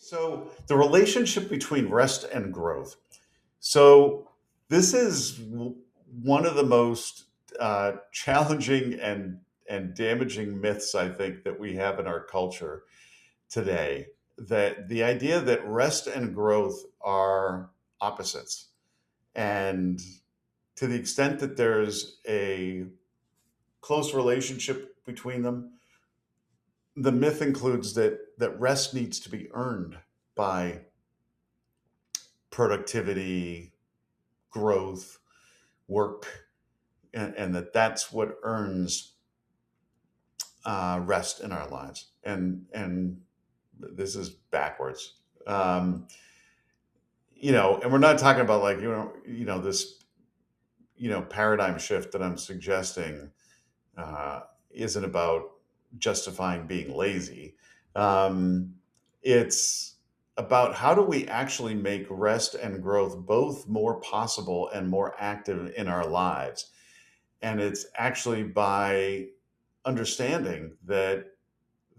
So the relationship between rest and growth. So this is one of the most challenging and damaging myths I think that we have in our culture today. That the idea that rest and growth are opposites, and to the extent that there's a close relationship between them, the myth includes that rest needs to be earned by productivity, growth, work, and that's what earns rest in our lives. And this is backwards. Um, and we're not talking about like this paradigm shift that I'm suggesting uh, isn't about justifying being lazy. Um, it's about how do we actually make rest and growth both more possible and more active in our lives. And it's actually by understanding that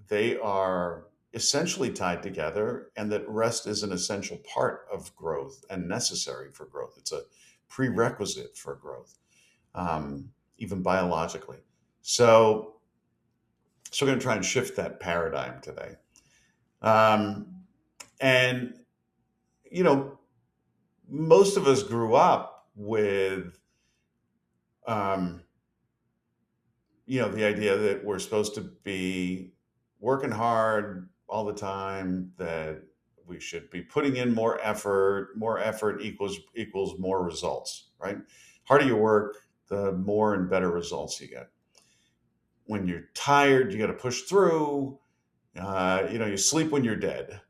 they are essentially tied together and that rest is an essential part of growth and necessary for growth. It's a prerequisite for growth, even biologically. So, so we're going to try and shift that paradigm today. Um, and, you know, most of us grew up with, um, the idea that we're supposed to be working hard all the time, that we should be putting in more effort equals more results, right? Harder you work, the more and better results you get. When you're tired, you got to push through. You sleep when you're dead.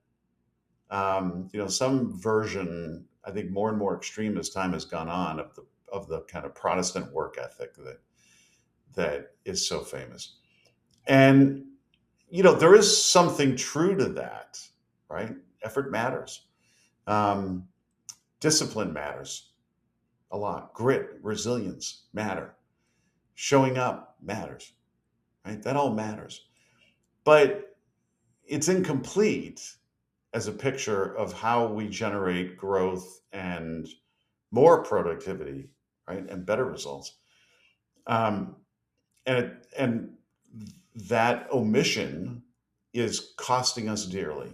Some version, I think, more and more extreme as time has gone on, of the kind of Protestant work ethic that is so famous. And there is something true to that, right? Effort matters. Um, Discipline matters a lot. Grit, resilience matter. Showing up matters, right? That all matters. But it's incomplete as a picture of how we generate growth and more productivity, right? And better results. Um, and that omission is costing us dearly,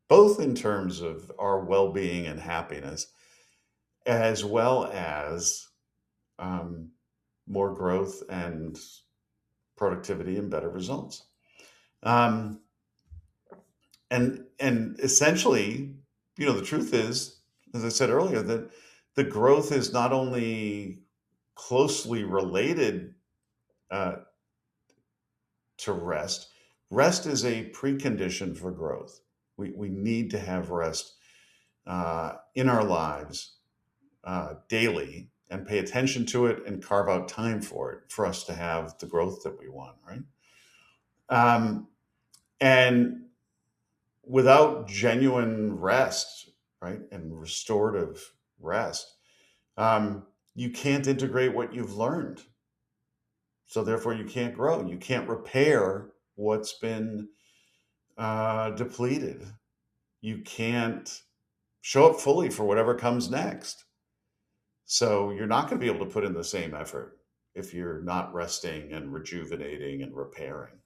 both in terms of our well-being and happiness, as well as um, more growth and productivity and better results. Um, and essentially, the truth is, as I said earlier, that the growth is not only closely related uh, to rest. Rest is a precondition for growth. We need to have rest in our lives daily and pay attention to it and carve out time for it for us to have the growth that we want, right? Um, and without genuine rest, right, and restorative rest, you can't integrate what you've learned. So therefore, you can't grow. You can't repair what's been depleted. You can't show up fully for whatever comes next. So you're not going to be able to put in the same effort if you're not resting and rejuvenating and repairing.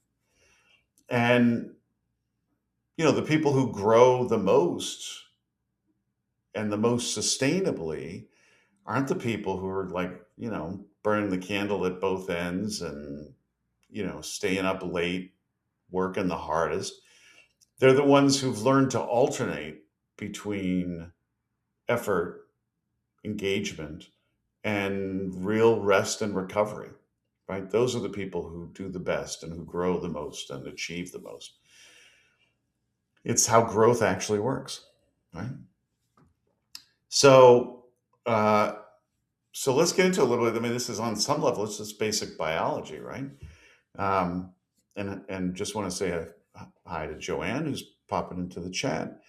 And the people who grow the most and the most sustainably aren't the people who are like, burning the candle at both ends and, staying up late, working the hardest. They're the ones who've learned to alternate between effort, engagement, and real rest and recovery, right? Those are the people who do the best and who grow the most and achieve the most. It's how growth actually works, right? So, uh, so let's get into a little bit. I mean, this is on some level, it's just basic biology, right? Um, and just want to say hi to Joanne, who's popping into the chat,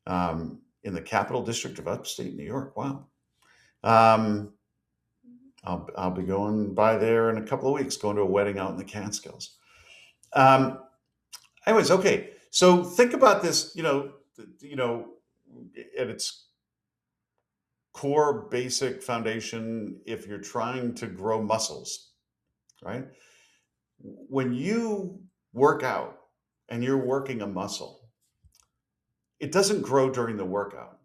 in the Capital District of upstate New York. Wow. Um, I'll be going by there in a couple of weeks, going to a wedding out in the Catskills. Um, Anyways, okay. So think about this. you know, at its core basic foundation, if you're trying to grow muscles, right? When you work out and you're working a muscle, it doesn't grow during the workout,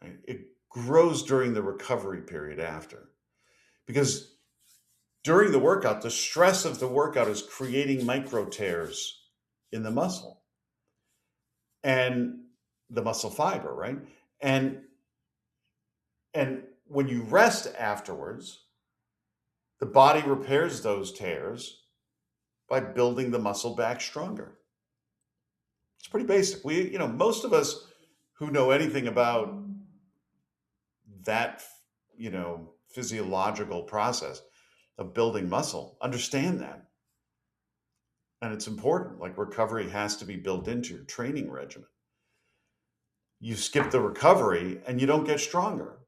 right? It grows during the recovery period after. Because during the workout, the stress of the workout is creating micro tears in the muscle and the muscle fiber, right? And and when you rest afterwards, the body repairs those tears by building the muscle back stronger. It's pretty basic. Most of us who know anything about that, physiological process of building muscle understand that. And it's important. Like recovery has to be built into your training regimen. You skip the recovery and you don't get stronger.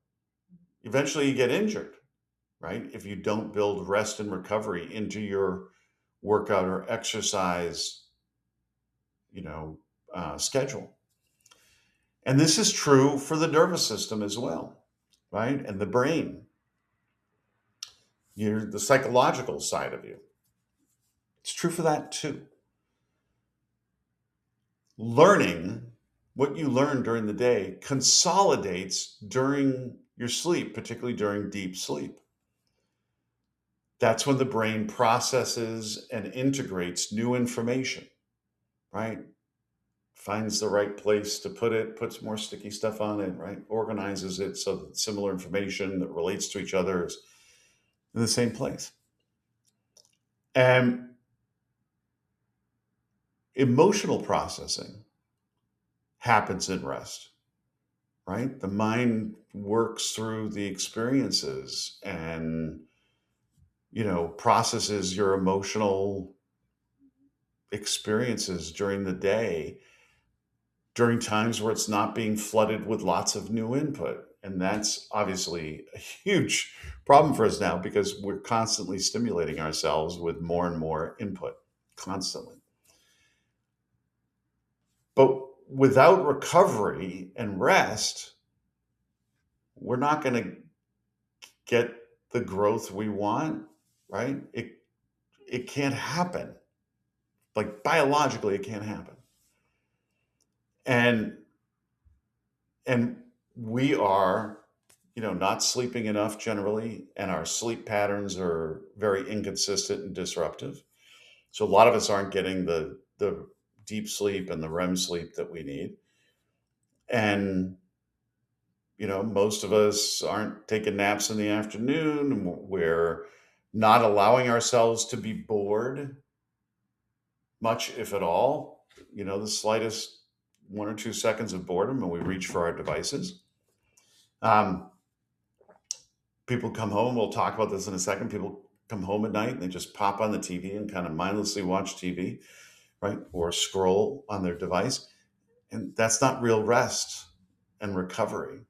Eventually you get injured, right? If you don't build rest and recovery into your workout or exercise, schedule. And this is true for the nervous system as well, right? And the brain, the psychological side of you. It's true for that too. Learning what you learn during the day consolidates during your sleep, particularly during deep sleep. That's when the brain processes and integrates new information, right? Finds the right place to put it, puts more sticky stuff on it, right? Organizes it so that similar information that relates to each other is in the same place. And emotional processing happens in rest, right? The mind works through the experiences and, processes your emotional experiences during the day, during times where it's not being flooded with lots of new input. And that's obviously a huge problem for us now because we're constantly stimulating ourselves with more and more input, constantly. But without recovery and rest, we're not going to get the growth we want, right? It can't happen. Like biologically, it can't happen. And and we are, not sleeping enough generally, and our sleep patterns are very inconsistent and disruptive. So a lot of us aren't getting the deep sleep and the REM sleep that we need. And most of us aren't taking naps in the afternoon. We're not allowing ourselves to be bored much, if at all. The slightest 1 or 2 seconds of boredom, and we reach for our devices. Um, People come home. We'll talk about this in a second. People come home at night and they just pop on the TV and kind of mindlessly watch TV, right? Or scroll on their device. And that's not real rest and recovery.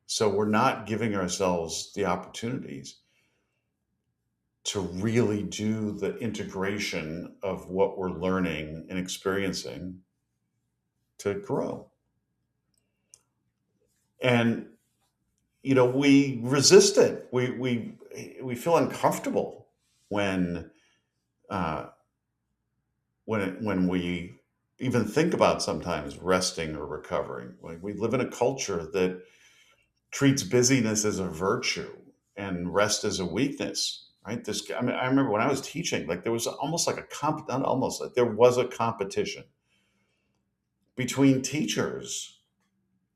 So we're not giving ourselves the opportunities to really do the integration of what we're learning and experiencing to grow. And we resist it. We feel uncomfortable when uh, when we even think about sometimes resting or recovering. Like we live in a culture that treats busyness as a virtue and rest as a weakness. Right? I remember when I was teaching, like there was almost like not almost like there was a competition between teachers,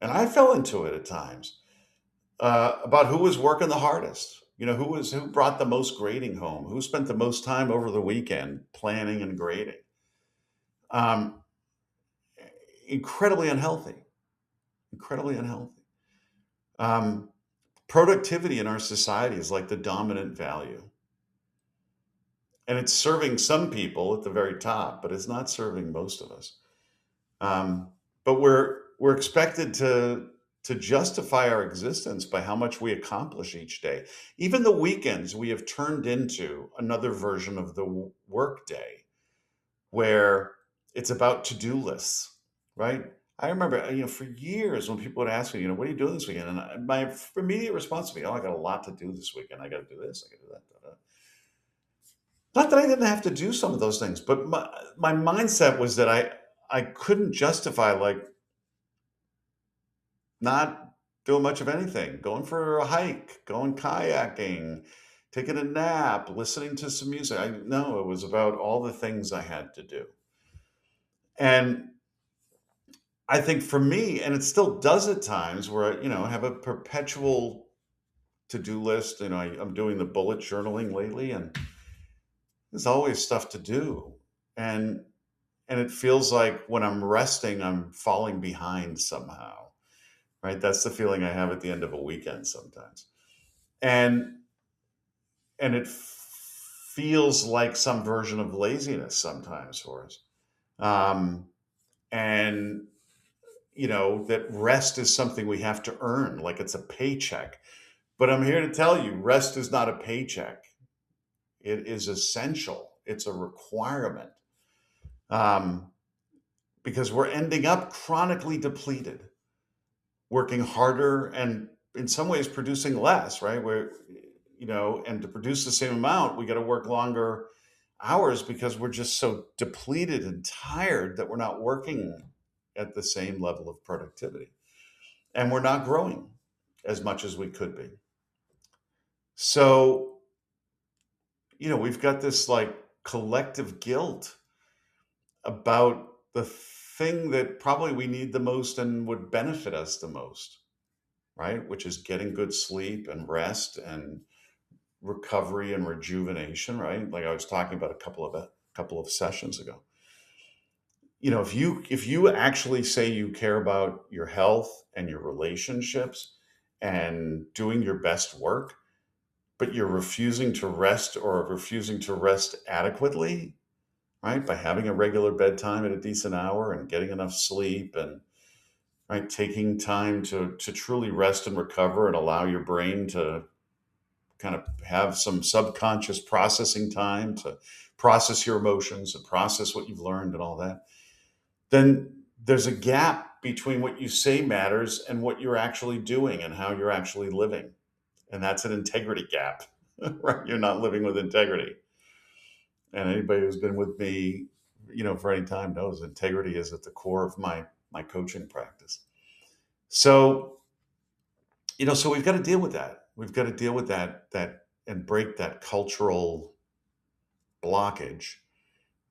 and I fell into it at times about who was working the hardest. Who brought the most grading home, who spent the most time over the weekend planning and grading. Um, Incredibly unhealthy. Incredibly unhealthy. Um, Productivity in our society is like the dominant value, and it's serving some people at the very top, but it's not serving most of us. Um, but we're expected to justify our existence by how much we accomplish each day. Even the weekends we have turned into another version of the work day where it's about to-do lists, right? I remember, for years when people would ask me, what are you doing this weekend? And my immediate response would be, oh, I got a lot to do this weekend. I got to do this. I got to do that. Da, da. Not that I didn't have to do some of those things, but my mindset was that I couldn't justify like not doing much of anything, going for a hike, going kayaking, taking a nap, listening to some music. I no, it was about all the things I had to do. And I think for me, and it still does at times where I have a perpetual to-do list. I'm doing the bullet journaling lately, and there's always stuff to do. And it feels like when I'm resting, I'm falling behind somehow. Right? That's the feeling I have at the end of a weekend sometimes. And it feels like some version of laziness sometimes for us. Um, and that rest is something we have to earn, like it's a paycheck. But I'm here to tell you, rest is not a paycheck. It is essential. It's a requirement. Um, because we're ending up chronically depleted, working harder and in some ways producing less, right? And to produce the same amount, we got to work longer hours because we're just so depleted and tired that we're not working at the same level of productivity. And we're not growing as much as we could be. So, we've got this like collective guilt about the thing that probably we need the most and would benefit us the most, right? Which is getting good sleep and rest and recovery and rejuvenation, right? Like I was talking about a couple of sessions ago. If you actually say you care about your health and your relationships and doing your best work, but you're refusing to rest or refusing to rest adequately, right? By having a regular bedtime at a decent hour and getting enough sleep and right taking time to truly rest and recover and allow your brain to kind of have some subconscious processing time to process your emotions and process what you've learned and all that, then there's a gap between what you say matters and what you're actually doing and how you're actually living. And that's an integrity gap, right? You're not living with integrity. And anybody who's been with me, for any time knows integrity is at the core of my coaching practice. So, so we've got to deal with that. We've got to deal with that and break that cultural blockage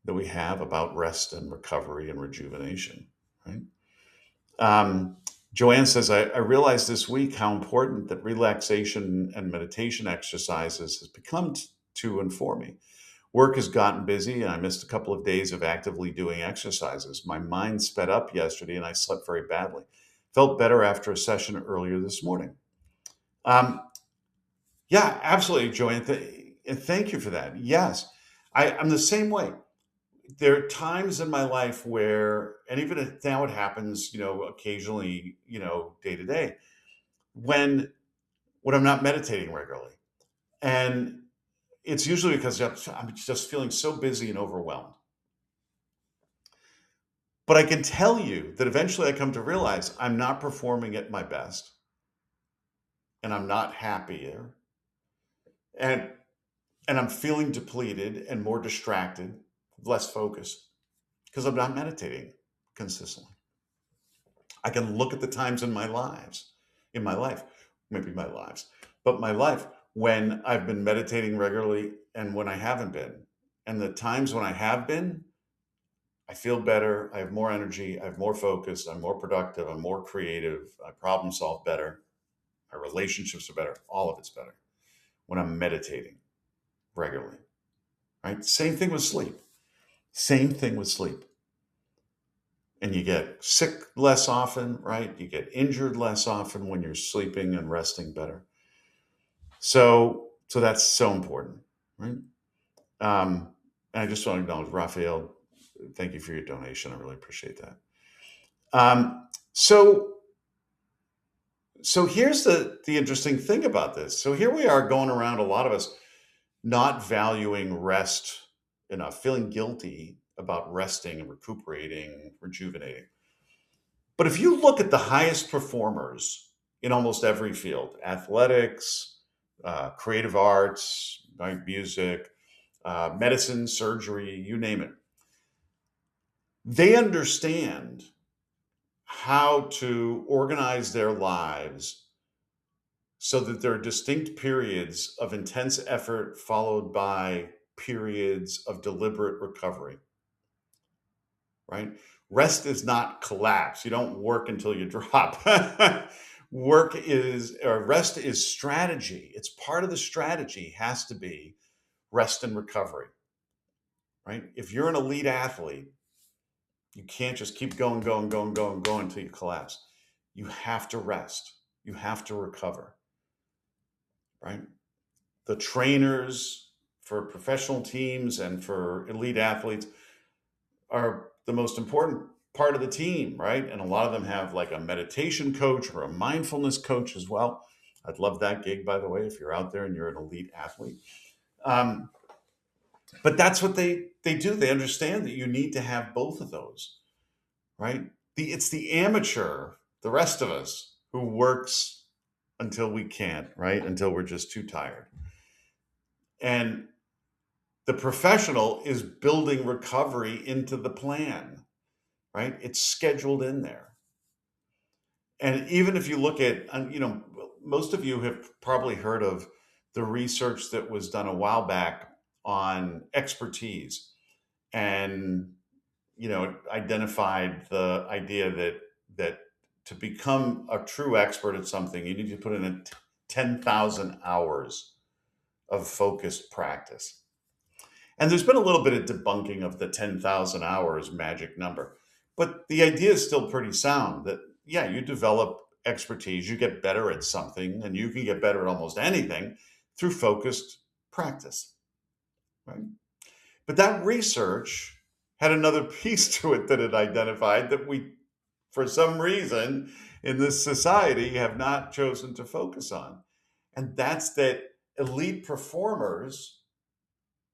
that we have about rest and recovery and rejuvenation, right? Um, Joanne says, I realized this week how important that relaxation and meditation exercises has become to and for me. Work has gotten busy, and I missed a couple of days of actively doing exercises. My mind sped up yesterday, and I slept very badly. Felt better after a session earlier this morning. Um, yeah, absolutely, Joanne. And thank you for that. Yes, I'm the same way. There are times in my life where, and even now it happens, occasionally, day to day, when I'm not meditating regularly, and it's usually because I'm just feeling so busy and overwhelmed. But I can tell you that eventually I come to realize I'm not performing at my best, and I'm not happier, and I'm feeling depleted and more distracted, less focused because I'm not meditating consistently. I can look at the times in my life, maybe my lives, but my life when I've been meditating regularly and when I haven't been. And the times when I have been, I feel better. I have more energy. I have more focus. I'm more productive. I'm more creative. I problem solve better. My relationships are better. All of it's better when I'm meditating regularly, right? Same thing with sleep. Same thing with sleep. And you get sick less often, right? You get injured less often when you're sleeping and resting better. So that's so important, right? And I just want to acknowledge Raphael. Thank you for your donation. I really appreciate that. So here's the interesting thing about this. So here we are going around, a lot of us not valuing rest enough, feeling guilty about resting and recuperating, rejuvenating. But if you look at the highest performers in almost every field, athletics, creative arts, right, music, medicine, surgery, you name it, they understand how to organize their lives so that there are distinct periods of intense effort followed by periods of deliberate recovery, right? Rest is not collapse. You don't work until you drop. Rest is strategy. It's part of the strategy has to be rest and recovery, right? If you're an elite athlete, you can't just keep going, going, going, going, going until you collapse. You have to rest. You have to recover, right? The trainers for professional teams and for elite athletes are the most important part of the team, right? And a lot of them have like a meditation coach or a mindfulness coach as well. I'd love that gig, by the way, if you're out there and you're an elite athlete. Um, but that's what they do. They understand that you need to have both of those, right? It's the amateur, the rest of us, who works until we can't, right? Until we're just too tired. And the professional is building recovery into the plan, right? It's scheduled in there. And even if you look at, most of you have probably heard of the research that was done a while back on expertise and, it identified the idea that to become a true expert at something, you need to put in 10,000 hours of focused practice. And there's been a little bit of debunking of the 10,000 hours magic number. But the idea is still pretty sound that, yeah, you develop expertise, you get better at something, and you can get better at almost anything through focused practice, right? But that research had another piece to it that it identified that we, for some reason, in this society, have not chosen to focus on. And that's that elite performers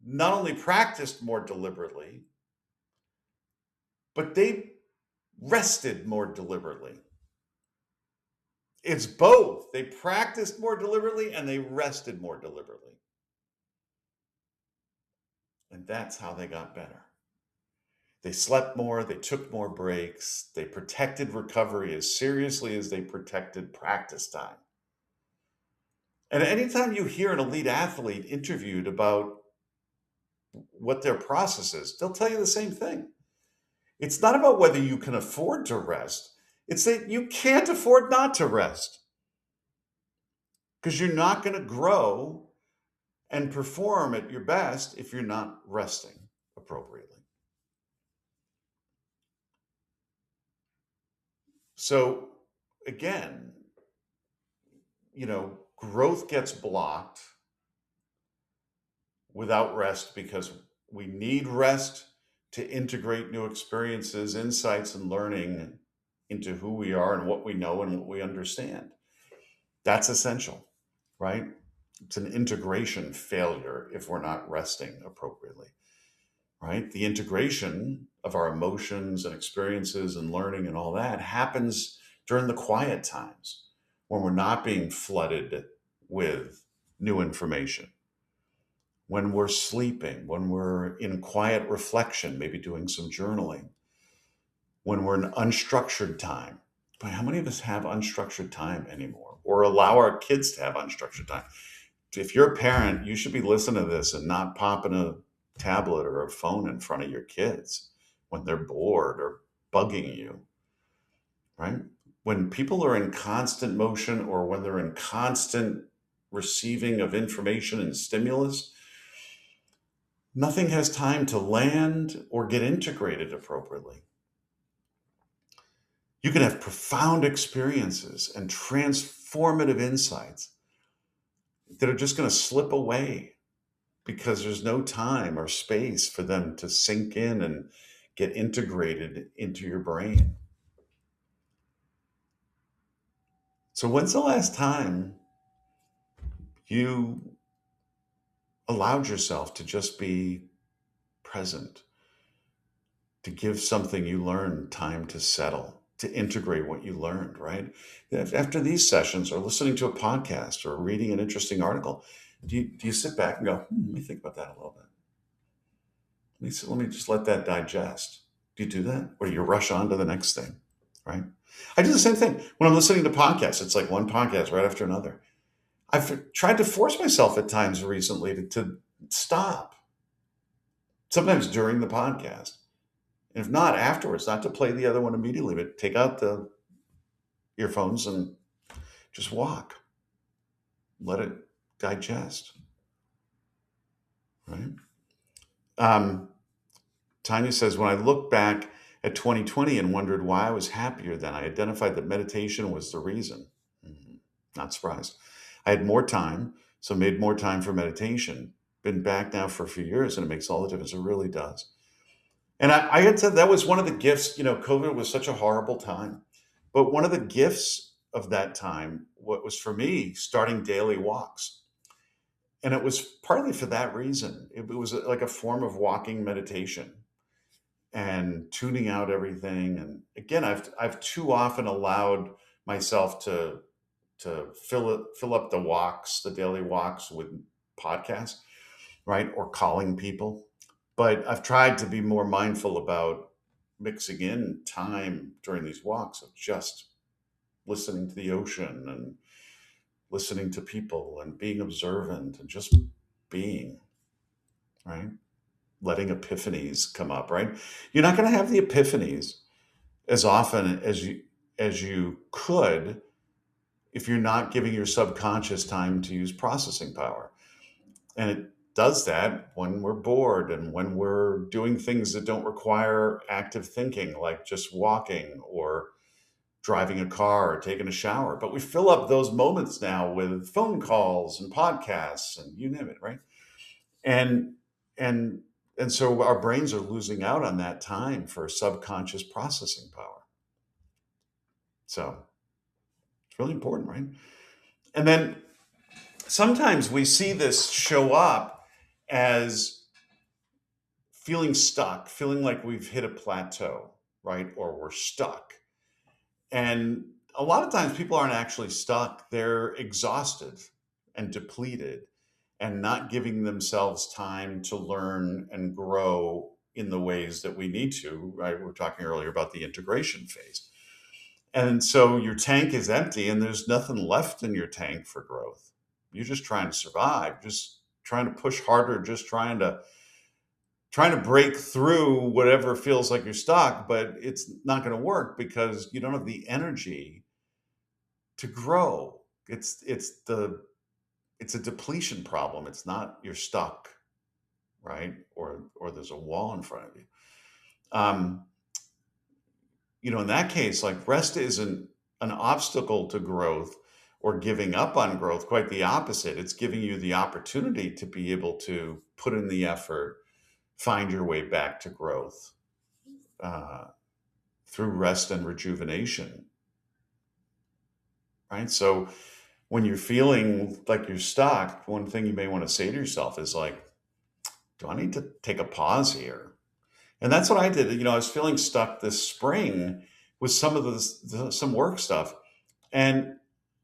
not only practiced more deliberately, but they rested more deliberately. It's both. They practiced more deliberately and they rested more deliberately. And that's how they got better. They slept more, they took more breaks, they protected recovery as seriously as they protected practice time. And anytime you hear an elite athlete interviewed about what their process is, they'll tell you the same thing. It's not about whether you can afford to rest. It's that you can't afford not to rest because you're not going to grow and perform at your best if you're not resting appropriately. So again, growth gets blocked without rest because we need rest to integrate new experiences, insights, and learning into who we are and what we know and what we understand. That's essential, right? It's an integration failure if we're not resting appropriately, right? The integration of our emotions and experiences and learning and all that happens during the quiet times when we're not being flooded with new information, when we're sleeping, when we're in quiet reflection, maybe doing some journaling, when we're in unstructured time. But how many of us have unstructured time anymore or allow our kids to have unstructured time? If you're a parent, you should be listening to this and not popping a tablet or a phone in front of your kids when they're bored or bugging you, right? When people are in constant motion or when they're in constant receiving of information and stimulus, nothing has time to land or get integrated appropriately. You can have profound experiences and transformative insights that are just going to slip away because there's no time or space for them to sink in and get integrated into your brain. So, when's the last time you allowed yourself to just be present, to give something you learned time to settle? to integrate what you learned, right? After these sessions or listening to a podcast or reading an interesting article, do you sit back and go, let me think about that a little bit? Let me just let that digest. Do you do that? Or you rush on to the next thing, right? I do the same thing when I'm listening to podcasts. It's like one podcast right after another. I've tried to force myself at times recently to stop, sometimes during the podcast. And if not, afterwards, not to play the other one immediately, but take out the earphones and just walk. Let it digest, right? Um, Tanya says, when I look back at 2020 and wondered why I was happier then, I identified that meditation was the reason. Not surprised. I had more time, so made more time for meditation. Been back now for a few years, and it makes all the difference. It really does. And I had said that was one of the gifts. COVID was such a horrible time. But one of the gifts of that time, what was for me, starting daily walks. And it was partly for that reason. It was like a form of walking meditation and tuning out everything. And again, I've too often allowed myself to fill up the daily walks with podcasts, right? Or calling people. But I've tried to be more mindful about mixing in time during these walks of just listening to the ocean and listening to people and being observant and just being, right? Letting epiphanies come up, right? You're not going to have the epiphanies as often as you could if you're not giving your subconscious time to use processing power. And it does that when we're bored and when we're doing things that don't require active thinking, like just walking or driving a car or taking a shower. But we fill up those moments now with phone calls and podcasts and you name it, right? And and and so our brains are losing out on that time for subconscious processing power. So it's really important, right? And then sometimes we see this show up as feeling stuck, feeling like we've hit a plateau, right? Or we're stuck. And a lot of times people aren't actually stuck, they're exhausted and depleted and not giving themselves time to learn and grow in the ways that we need to, right? We were talking earlier about the integration phase. And so your tank is empty and there's nothing left in your tank for growth. You're just trying to survive, just trying to push harder, just trying to break through whatever feels like you're stuck, but it's not going to work because you don't have the energy to grow. It's a depletion problem. It's not you're stuck, right? Or there's a wall in front of you. Um, in that case, like rest isn't an obstacle to growth or giving up on growth. Quite the opposite. It's giving you the opportunity to be able to put in the effort, find your way back to growth uh, through rest and rejuvenation, right? So when you're feeling like you're stuck, one thing you may want to say to yourself is like, do I need to take a pause here? And that's what I did. I was feeling stuck this spring with some of some work stuff, and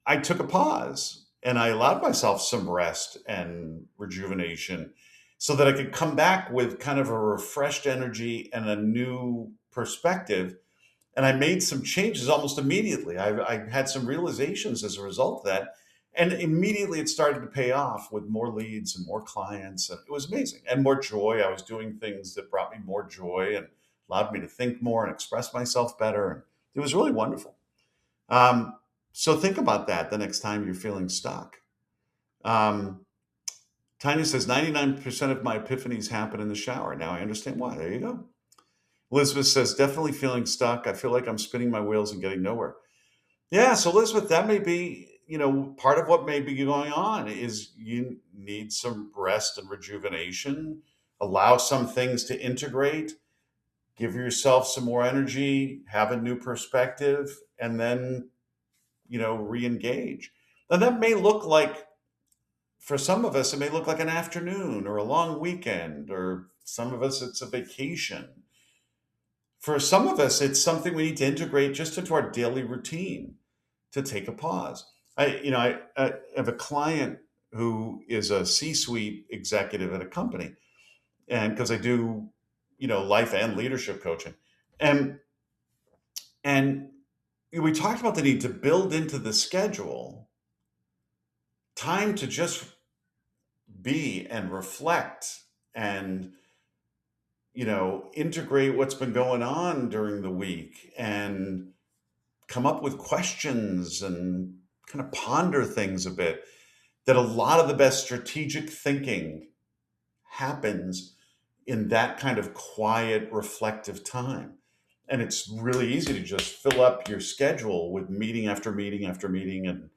I took a pause and I allowed myself some rest and rejuvenation so that I could come back with kind of a refreshed energy and a new perspective. And I made some changes almost immediately. I had some realizations as a result of that. And immediately it started to pay off with more leads and more clients. And it was amazing. And more joy. I was doing things that brought me more joy and allowed me to think more and express myself better. And it was really wonderful. Um, so think about that the next time you're feeling stuck. Um, Tanya says 99% of my epiphanies happen in the shower. Now I understand why. There you go. Elizabeth says, definitely feeling stuck. I feel like I'm spinning my wheels and getting nowhere. Yeah, so Elizabeth, that may be, part of what may be going on is you need some rest and rejuvenation, allow some things to integrate, give yourself some more energy, have a new perspective, and then, re-engage. Now that may look like, for some of us, it may look like an afternoon or a long weekend, or some of us, it's a vacation. For some of us, it's something we need to integrate just into our daily routine to take a pause. I have a client who is a C-suite executive at a company, and because I do, life and leadership coaching, and and we talked about the need to build into the schedule time to just be and reflect and integrate what's been going on during the week and come up with questions and kind of ponder things a bit. That a lot of the best strategic thinking happens in that kind of quiet, reflective time. And it's really easy to just fill up your schedule with meeting after meeting after meeting, and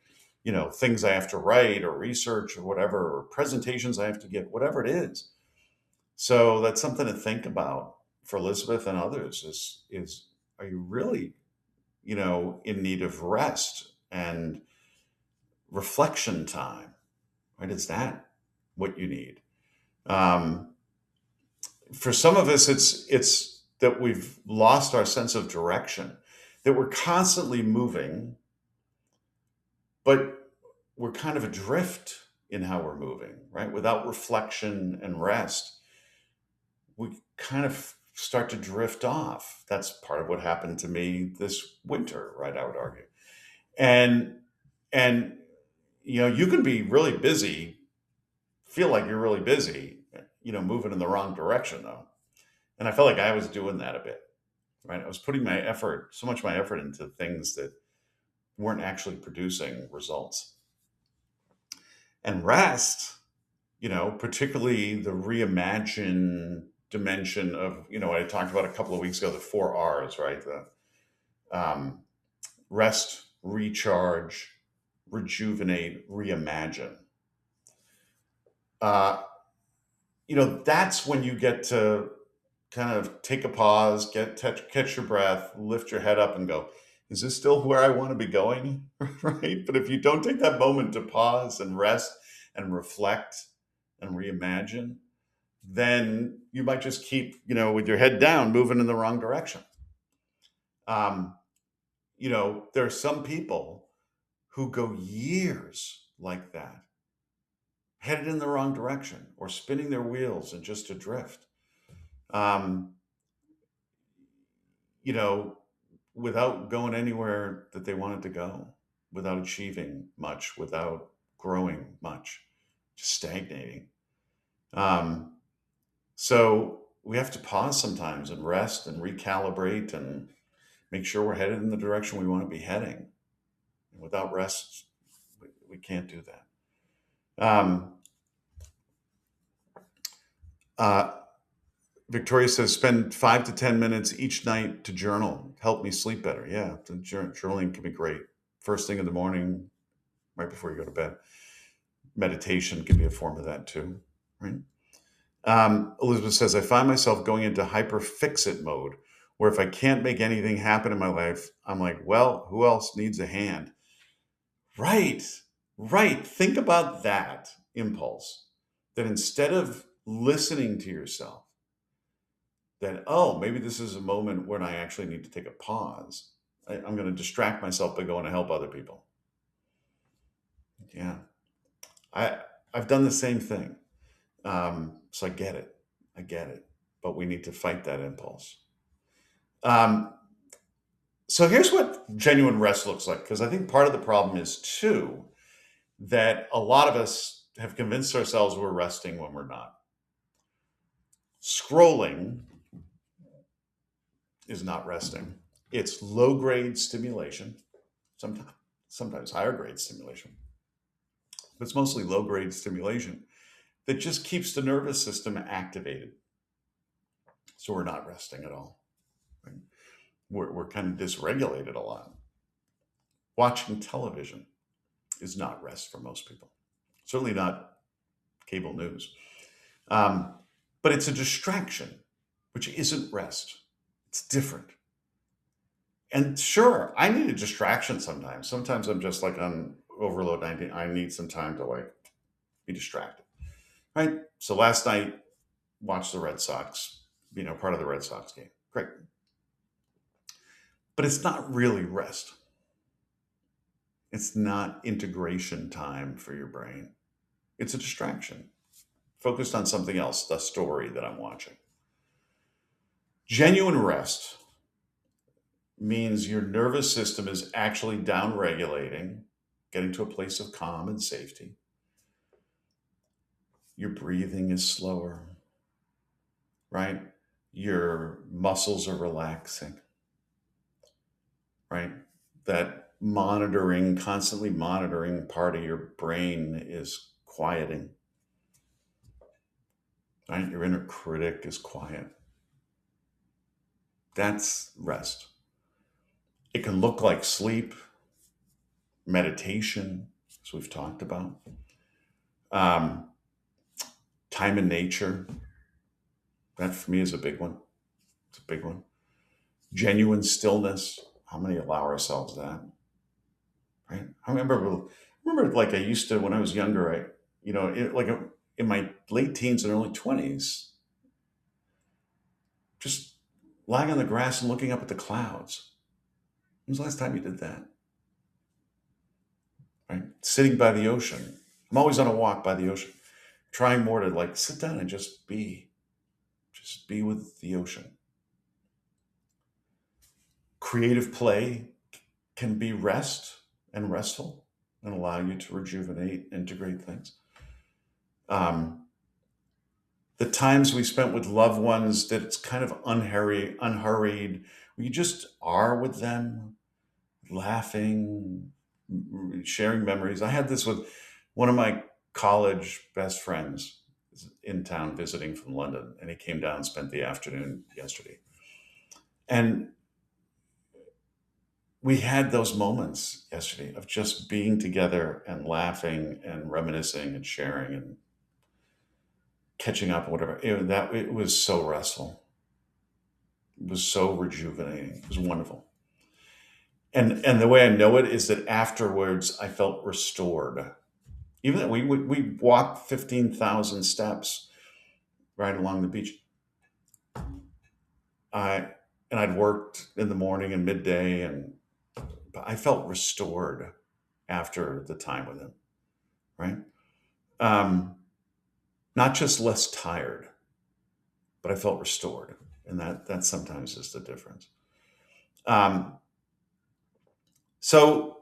things I have to write or research or whatever, or presentations I have to give, whatever it is. So that's something to think about for Elizabeth and others. Is are you really in need of rest and reflection time? Right? Is that what you need? Um, for some of us, it's that we've lost our sense of direction, that we're constantly moving, but we're kind of adrift in how we're moving, right? Without reflection and rest, we kind of start to drift off. That's part of what happened to me this winter, right? I would argue. And and you can be really busy, feel like you're really busy, moving in the wrong direction though. And I felt like I was doing that a bit, right? I was putting so much of my effort into things that weren't actually producing results. And rest, particularly the reimagine dimension of, what I talked about a couple of weeks ago, the 4 R's, right? The rest, recharge, rejuvenate, reimagine. Uh, that's when you get to kind of take a pause, catch your breath, lift your head up, and go, "Is this still where I want to be going?" Right? But if you don't take that moment to pause and rest and reflect and reimagine, then you might just keep, with your head down, moving in the wrong direction. Um, there are some people who go years like that, headed in the wrong direction or spinning their wheels and just adrift. Um, you know, without going anywhere that they wanted to go, without achieving much, without growing much, just stagnating. Um, so we have to pause sometimes and rest and recalibrate and make sure we're headed in the direction we want to be heading. And without rest, we can't do that. Uh, Victoria says, spend 5 to 10 minutes each night to journal. Help me sleep better. Yeah, journaling can be great. First thing in the morning, right before you go to bed. Meditation can be a form of that too, right? Elizabeth says, I find myself going into hyperfixate mode, where if I can't make anything happen in my life, I'm like, well, who else needs a hand? Right, right. Think about that impulse, that instead of listening to yourself, that, oh, maybe this is a moment when I actually need to take a pause. I'm going to distract myself by going to help other people. Yeah, I, I've done the same thing. So I get it. I get it. But we need to fight that impulse. Um, so here's what genuine rest looks like, because I think part of the problem is too that a lot of us have convinced ourselves we're resting when we're not. Scrolling is not resting. It's low grade stimulation, sometimes higher grade stimulation, but it's mostly low grade stimulation that just keeps the nervous system activated. So we're not resting at all. Right? We're kind of dysregulated a lot. Watching television is not rest for most people, certainly not cable news. Um, but it's a distraction, which isn't rest. It's different. And sure, I need a distraction sometimes. Sometimes I'm just like on overload. I need some time to like be distracted. Right. So last night, watched the Red Sox, part of the Red Sox game. Great. but it's not really rest. It's not integration time for your brain. It's a distraction focused on something else, the story that I'm watching. Genuine rest means your nervous system is actually down regulating, getting to a place of calm and safety. Your breathing is slower, right? Your muscles are relaxing, right? That monitoring, constantly monitoring part of your brain is quieting, right? Your inner critic is quiet. That's rest. It can look like sleep, meditation, as we've talked about, um, time in nature. That for me is a big one. It's a big one. Genuine stillness. How many allow ourselves that? Right. I remember like I used to when I was younger. In my late teens and early 20s, just lying on the grass and looking up at the clouds. When was the last time you did that? Right. Sitting by the ocean. I'm always on a walk by the ocean, trying more to like sit down and just be with the ocean. Creative play can be rest and restful and allow you to rejuvenate, integrate things. Um, the times we spent with loved ones that it's kind of unhurried, where you just are with them, laughing, sharing memories. I had this with one of my college best friends in town visiting from London, and he came down and spent the afternoon yesterday. And we had those moments yesterday of just being together and laughing and reminiscing and sharing and catching up or whatever. It was so restful. It was so rejuvenating. It was wonderful. And the way I know it is that afterwards I felt restored. Even though we walked 15,000 steps right along the beach. I and I'd worked in the morning and midday, and but I felt restored after the time with him. Right. Um, Not just less tired, but I felt restored, and that sometimes is the difference. Um, so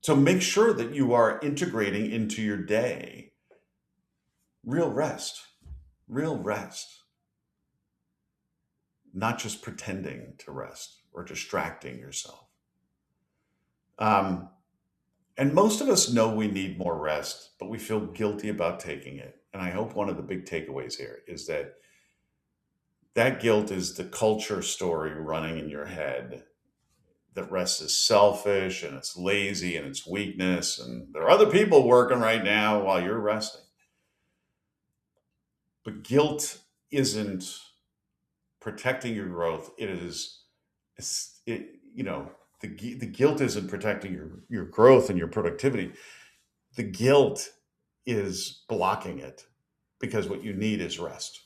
so make sure that you are integrating into your day real rest, real rest, not just pretending to rest or distracting yourself. Um, and most of us know we need more rest, but we feel guilty about taking it. And I hope one of the big takeaways here is that that guilt is the culture story running in your head that rest is selfish and it's lazy and it's weakness and there are other people working right now while you're resting. But guilt isn't protecting your growth. The guilt isn't protecting your growth and your productivity. The guilt is blocking it because what you need is rest.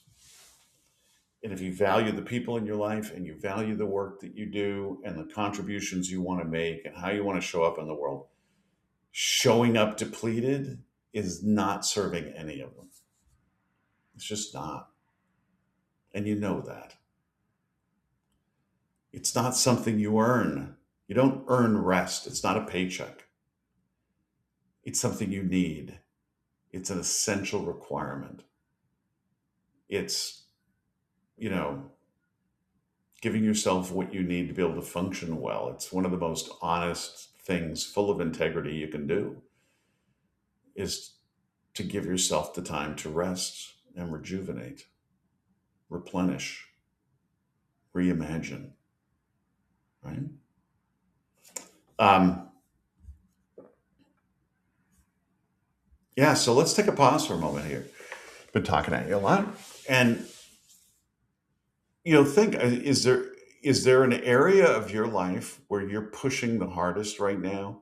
And if you value the people in your life and you value the work that you do and the contributions you want to make and how you want to show up in the world, showing up depleted is not serving any of them. It's just not. And you know that. It's not something you earn. You don't earn rest. It's not a paycheck. It's something you need. It's an essential requirement. It's, you know, giving yourself what you need to be able to function well. It's one of the most honest things, full of integrity you can do, is to give yourself the time to rest and rejuvenate, replenish, reimagine, right? Um, yeah, so let's take a pause for a moment here. Been talking at you a lot. And, think, is there an area of your life where you're pushing the hardest right now?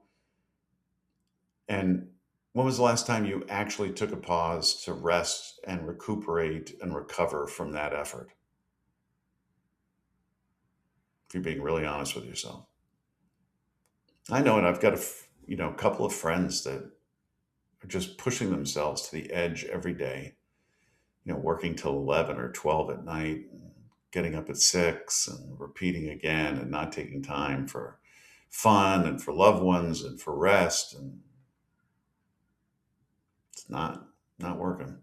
And when was the last time you actually took a pause to rest and recuperate and recover from that effort? If you're being really honest with yourself. I know, and I've got a couple of friends that are just pushing themselves to the edge every day, working till 11 or 12 at night, and getting up at 6 and repeating again and not taking time for fun and for loved ones and for rest. And it's not working,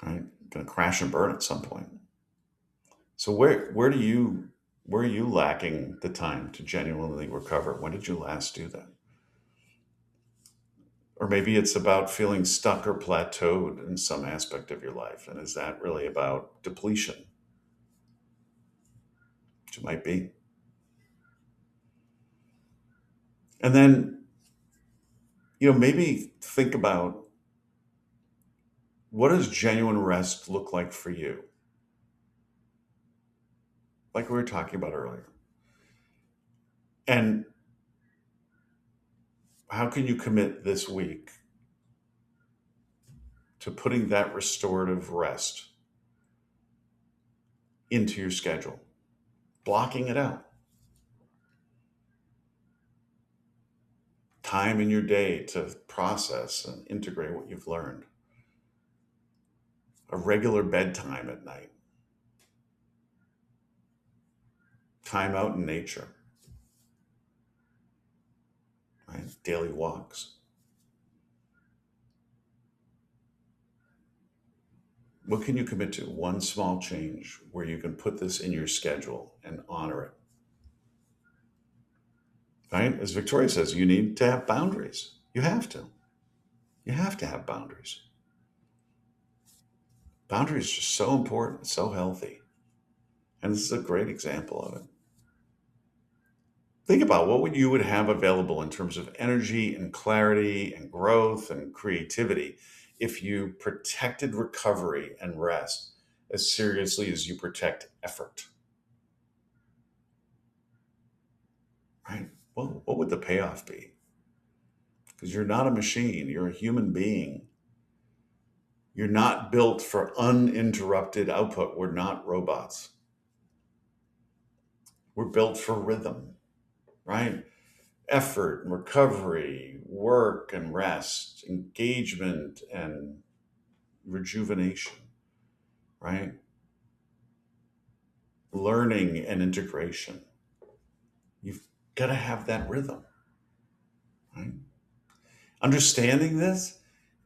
right? Going to crash and burn at some point. So where are you lacking the time to genuinely recover? When did you last do that? Or maybe it's about feeling stuck or plateaued in some aspect of your life. And is that really about depletion? Which it might be. And then, maybe think about, what does genuine rest look like for you? Like we were talking about earlier. And how can you commit this week to putting that restorative rest into your schedule, blocking it out? Time in your day to process and integrate what you've learned. A regular bedtime at night. Time out in nature, right? Daily walks. What can you commit to? One small change where you can put this in your schedule and honor it, right? As Victoria says, you need to have boundaries. You have to. You have to have boundaries. Boundaries are so important, so healthy. And this is a great example of it. Think about what you would have available in terms of energy and clarity and growth and creativity if you protected recovery and rest as seriously as you protect effort, right? Well, what would the payoff be? Because you're not a machine, you're a human being. You're not built for uninterrupted output. We're not robots. We're built for rhythm, right? Effort and recovery, work and rest, engagement and rejuvenation, right? Learning and integration. You've got to have that rhythm, right? Understanding this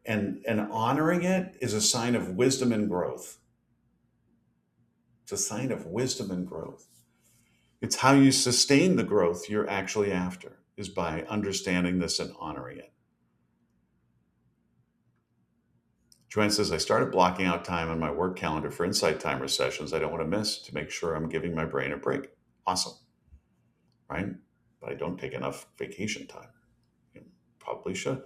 and honoring it is a sign of wisdom and growth. It's a sign of wisdom and growth. It's how you sustain the growth you're actually after, is by understanding this and honoring it. Joanne says, I started blocking out time on my work calendar for insight timer sessions I don't want to miss to make sure I'm giving my brain a break. Awesome, right? But I don't take enough vacation time. You probably should.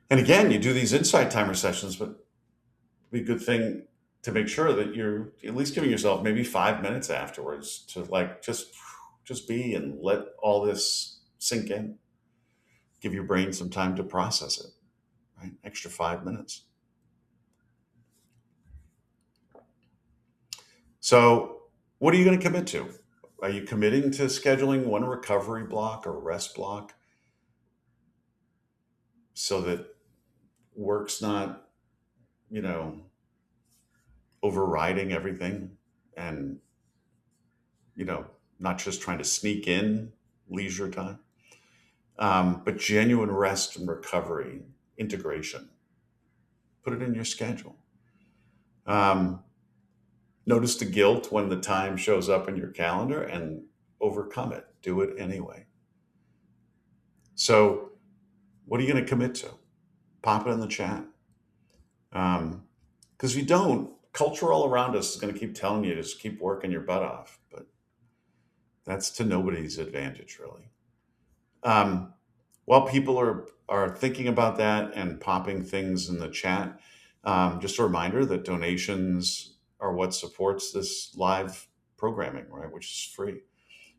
And again, you do these insight timer sessions, but it'd be a good thing to make sure that you're at least giving yourself maybe 5 minutes afterwards to like just be and let all this sink in. Give your brain some time to process it, right? Extra 5 minutes. So, what are you going to commit to? Are you committing to scheduling one recovery block or rest block so that work's not, you know, overriding everything and, you know, not just trying to sneak in leisure time, but genuine rest and recovery, integration? Put it in your schedule. Um, Notice the guilt when the time shows up in your calendar and overcome it. Do it anyway. So, what are you going to commit to? Pop it in the chat. Because if you don't, culture all around us is going to keep telling you to just keep working your butt off. But that's to nobody's advantage, really. Um, while people are thinking about that and popping things in the chat, just a reminder that donations are what supports this live programming, right? Which is free.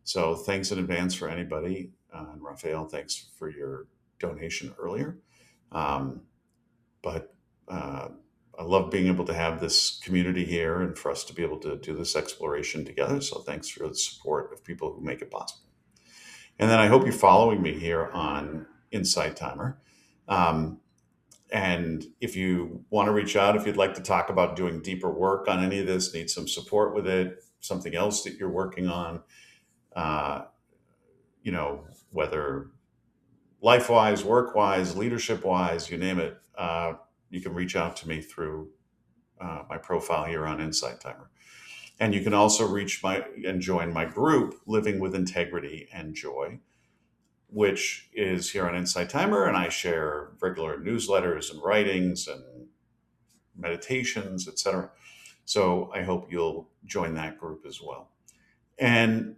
So thanks in advance for anybody. And Raphael, thanks for your donation earlier. Um, but uh, I love being able to have this community here and for us to be able to do this exploration together. So thanks for the support of people who make it possible. And then I hope you're following me here on Insight Timer. Um, and if you want to reach out, if you'd like to talk about doing deeper work on any of this, need some support with it, something else that you're working on, uh, whether life wise, work wise, leadership wise, you name it, you can reach out to me through my profile here on Insight Timer. And you can also reach my and join my group, Living with Integrity and Joy, which is here on Insight Timer. And I share regular newsletters and writings and meditations, etc. So I hope you'll join that group as well. And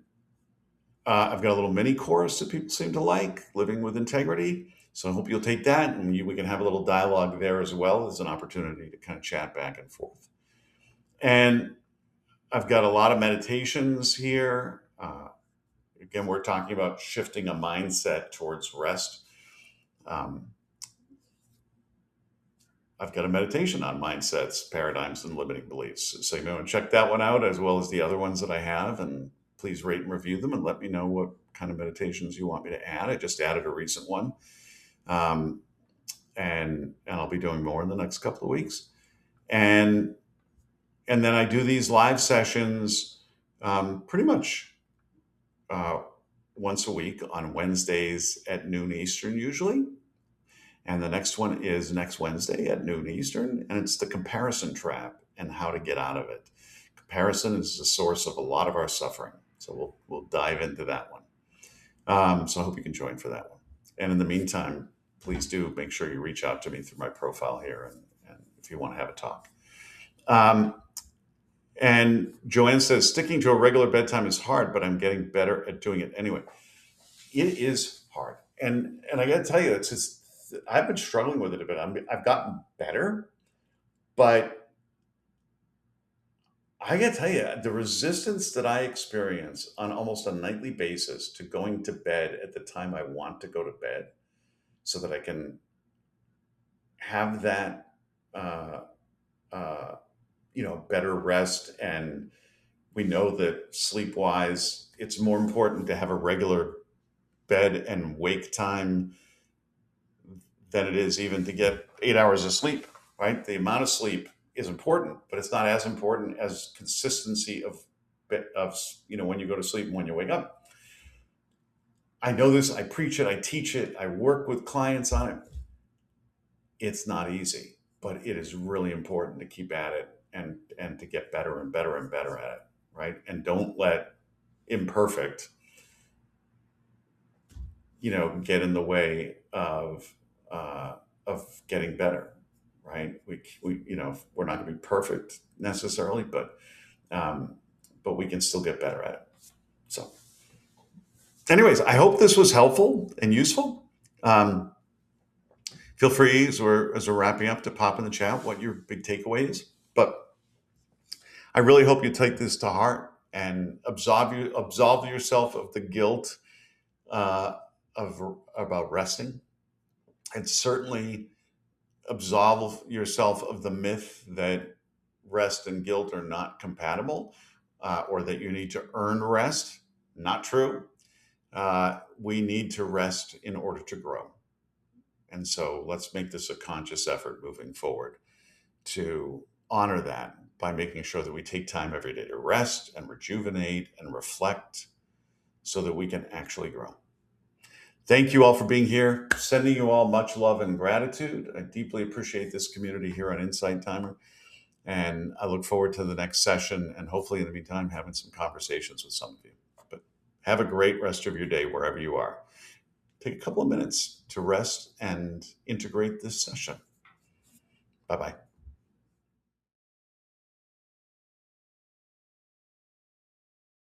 I've got a little mini course that people seem to like, Living with Integrity. So I hope you'll take that, and we can have a little dialogue there as well as an opportunity to kind of chat back and forth. And I've got a lot of meditations here. Again, we're talking about shifting a mindset towards rest. Um, I've got a meditation on mindsets, paradigms, and limiting beliefs. So you want to check that one out as well as the other ones that I have. And please rate and review them and let me know what kind of meditations you want me to add. I just added a recent one. Um, and I'll be doing more in the next couple of weeks. And then I do these live sessions pretty much once a week on Wednesdays at noon Eastern usually. And the next one is next Wednesday at noon Eastern, and it's the comparison trap and how to get out of it. Comparison is the source of a lot of our suffering, so we'll dive into that one. So I hope you can join for that one. And in the meantime, please do make sure you reach out to me through my profile here, and if you want to have a talk. And Joanne says, sticking to a regular bedtime is hard, but I'm getting better at doing it anyway. It is hard, and I got to tell you, it's just I've been struggling with it a bit. I've gotten better, but I got to tell you, the resistance that I experience on almost a nightly basis to going to bed at the time I want to go to bed, so that I can have that, uh, uh, better rest. And we know that sleep wise, it's more important to have a regular bed and wake time than it is even to get 8 hours of sleep, right? The amount of sleep is important, but it's not as important as consistency of when you go to sleep and when you wake up. I know this, I preach it, I teach it, I work with clients on it. It's not easy, but it is really important to keep at it and to get better and better and better at it, right? And don't let imperfect, get in the way of getting better, right? We're not going to be perfect necessarily, but we can still get better at it. So, anyways, I hope this was helpful and useful. Feel free as we're wrapping up to pop in the chat what your big takeaway is. But I really hope you take this to heart and absolve yourself of the guilt about resting, and certainly absolve yourself of the myth that rest and guilt are not compatible, or that you need to earn rest. Not true. We need to rest in order to grow. And so let's make this a conscious effort moving forward to honor that by making sure that we take time every day to rest and rejuvenate and reflect so that we can actually grow. Thank you all for being here. Sending you all much love and gratitude. I deeply appreciate this community here on Insight Timer. And I look forward to the next session, and hopefully in the meantime, having some conversations with some of you. But have a great rest of your day wherever you are. Take a couple of minutes to rest and integrate this session. Bye-bye.